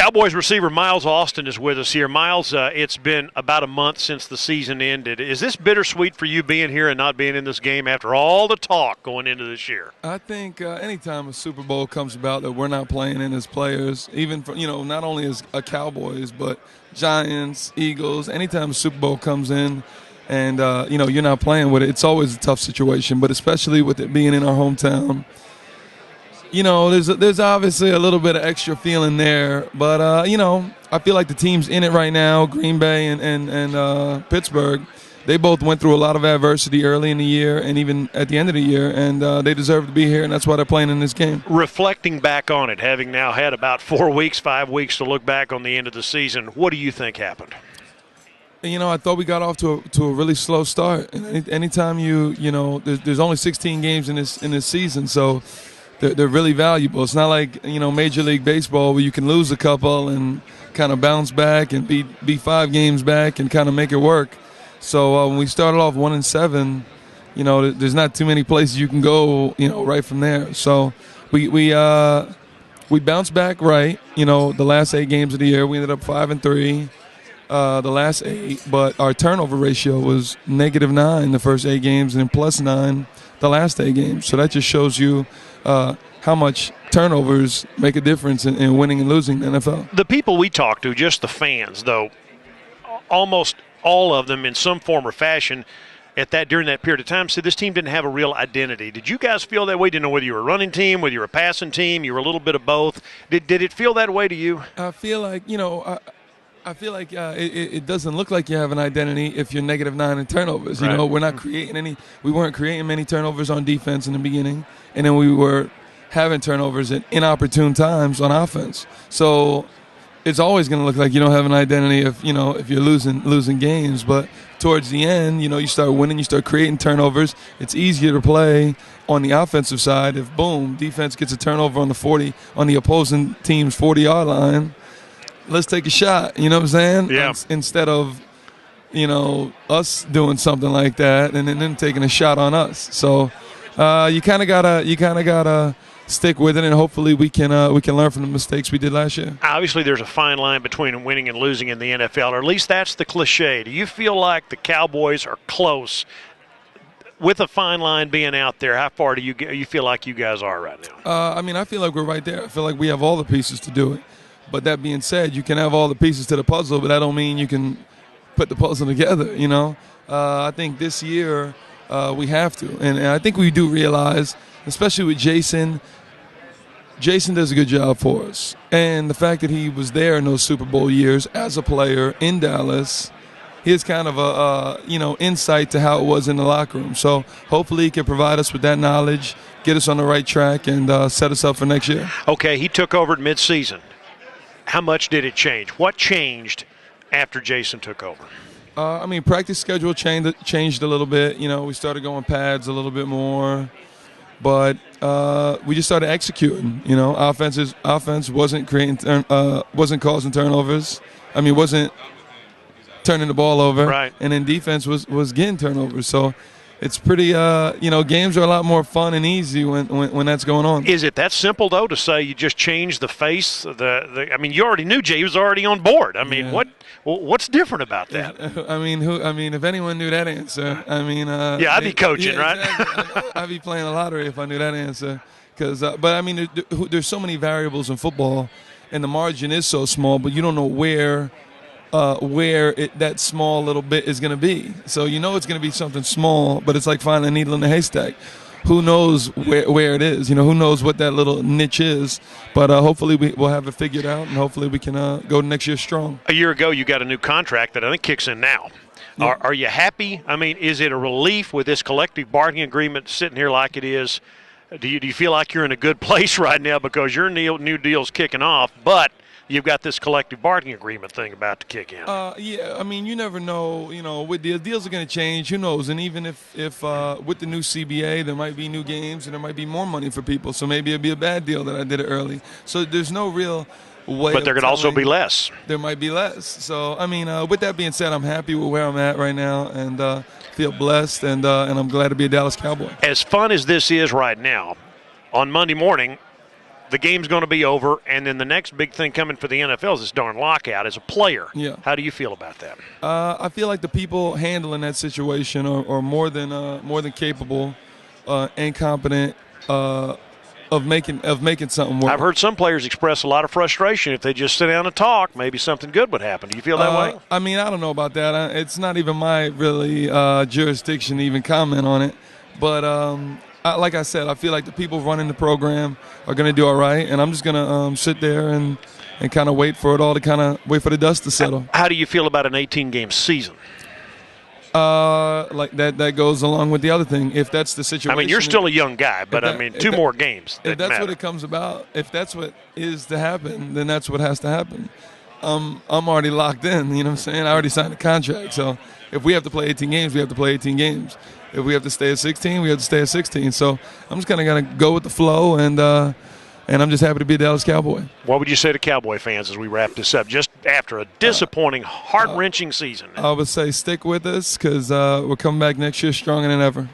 Cowboys receiver Miles Austin is with us here. Miles, it's been about a month since the season ended. Is this bittersweet for you being here and not being in this game after all the talk going into this year? I think anytime a Super Bowl comes about that we're not playing in as players, even for, not only as a Cowboys, but Giants, Eagles, anytime a Super Bowl comes in and, you're not playing with it, it's always a tough situation, but especially with it being in our hometown. There's obviously a little bit of extra feeling there, but I feel like the teams in it right now, Green Bay and Pittsburgh, they both went through a lot of adversity early in the year and even at the end of the year, and they deserve to be here, and that's why they're playing in this game. Reflecting back on it, having now had about 5 weeks to look back on the end of the season, what do you think happened? I thought we got off to a really slow start. Anytime there's only 16 games in this season, so they're really valuable. It's not like, Major League Baseball where you can lose a couple and kind of bounce back and be 5 games back and kind of make it work. So when we started off 1-7, there's not too many places you can go, right from there. So we bounced back right. The last 8 games of the year, we ended up 5-3. The last 8, but our turnover ratio was -9 the first 8 games and then +9 the last 8 games. So that just shows you how much turnovers make a difference in winning and losing in the NFL. The people we talk to, just the fans, though, almost all of them in some form or fashion during that period of time said this team didn't have a real identity. Did you guys feel that way? Didn't know whether you were a running team, whether you were a passing team, you were a little bit of both. Did it feel that way to you? I feel like, I feel like it doesn't look like you have an identity if you're -9 in turnovers. Right. We're not creating we weren't creating many turnovers on defense in the beginning, and then we were having turnovers at inopportune times on offense. So it's always going to look like you don't have an identity if you're losing games. But towards the end, you start winning, you start creating turnovers. It's easier to play on the offensive side if defense gets a turnover on the opposing team's 40-yard line. Let's take a shot, you know what I'm saying? Yeah. Instead of, us doing something like that and then them taking a shot on us. So you kind of gotta stick with it, and hopefully we can learn from the mistakes we did last year. Obviously, there's a fine line between winning and losing in the NFL, or at least that's the cliche. Do you feel like the Cowboys are close? With a fine line being out there, how far do you feel like you guys are right now? I feel like we're right there. I feel like we have all the pieces to do it. But that being said, you can have all the pieces to the puzzle, but that don't mean you can put the puzzle together, I think this year we have to. And I think we do realize, especially with Jason does a good job for us. And the fact that he was there in those Super Bowl years as a player in Dallas, he has kind of a insight to how it was in the locker room. So hopefully he can provide us with that knowledge, get us on the right track, and set us up for next year. Okay, he took over at midseason. How much did it change? What changed after Jason took over? Practice schedule changed a little bit. We started going pads a little bit more, but we just started executing. Offense wasn't wasn't causing turnovers. Wasn't turning the ball over. Right. And then defense was getting turnovers. So it's pretty, games are a lot more fun and easy when that's going on. Is it that simple, though, to say you just changed the face? You already knew Jay was already on board. Yeah. What's different about that? If anyone knew that answer, yeah, I'd be coaching, right? Exactly. I'd be playing the lottery if I knew that answer. There's so many variables in football, and the margin is so small, but you don't know where that small little bit is going to be. So it's going to be something small, but it's like finding a needle in a haystack. Who knows where it is? Who knows what that little niche is? But hopefully we'll have it figured out, and hopefully we can go next year strong. A year ago, you got a new contract that I think kicks in now. Yeah. Are you happy? Is it a relief with this collective bargaining agreement sitting here like it is? Do you feel like you're in a good place right now because your new deal's kicking off, but you've got this collective bargaining agreement thing about to kick in? You never know. With deals are going to change. Who knows? And even if with the new CBA, there might be new games and there might be more money for people. So maybe it'd be a bad deal that I did it early. So there's no real way. But there could also be less. There might be less. So with that being said, I'm happy with where I'm at right now and feel blessed and I'm glad to be a Dallas Cowboy. As fun as this is right now, on Monday morning, the game's going to be over, and then the next big thing coming for the NFL is this darn lockout as a player. Yeah. How do you feel about that? I feel like the people handling that situation are more than capable and competent of making something work. I've heard some players express a lot of frustration. If they just sit down and talk, maybe something good would happen. Do you feel that way? I mean, I don't know about that. It's not even my really jurisdiction to even comment on it. But like I said, I feel like the people running the program are going to do all right, and I'm just going to sit there and kind of wait for it all to kind of wait for the dust to settle. How do you feel about an 18-game season? Like that goes along with the other thing. If that's the situation, I mean, you're still a young guy, but two more games. If that's matter. what it comes about, if that's what is to happen, then that's what has to happen. I'm already locked in. You know what I'm saying? I already signed a contract. So if we have to play 18 games, we have to play 18 games. If we have to stay at 16, we have to stay at 16. So I'm just kind of going to go with the flow, and I'm just happy to be a Dallas Cowboy. What would you say to Cowboy fans as we wrap this up, just after a disappointing, heart-wrenching season? I would say stick with us because we're coming back next year stronger than ever.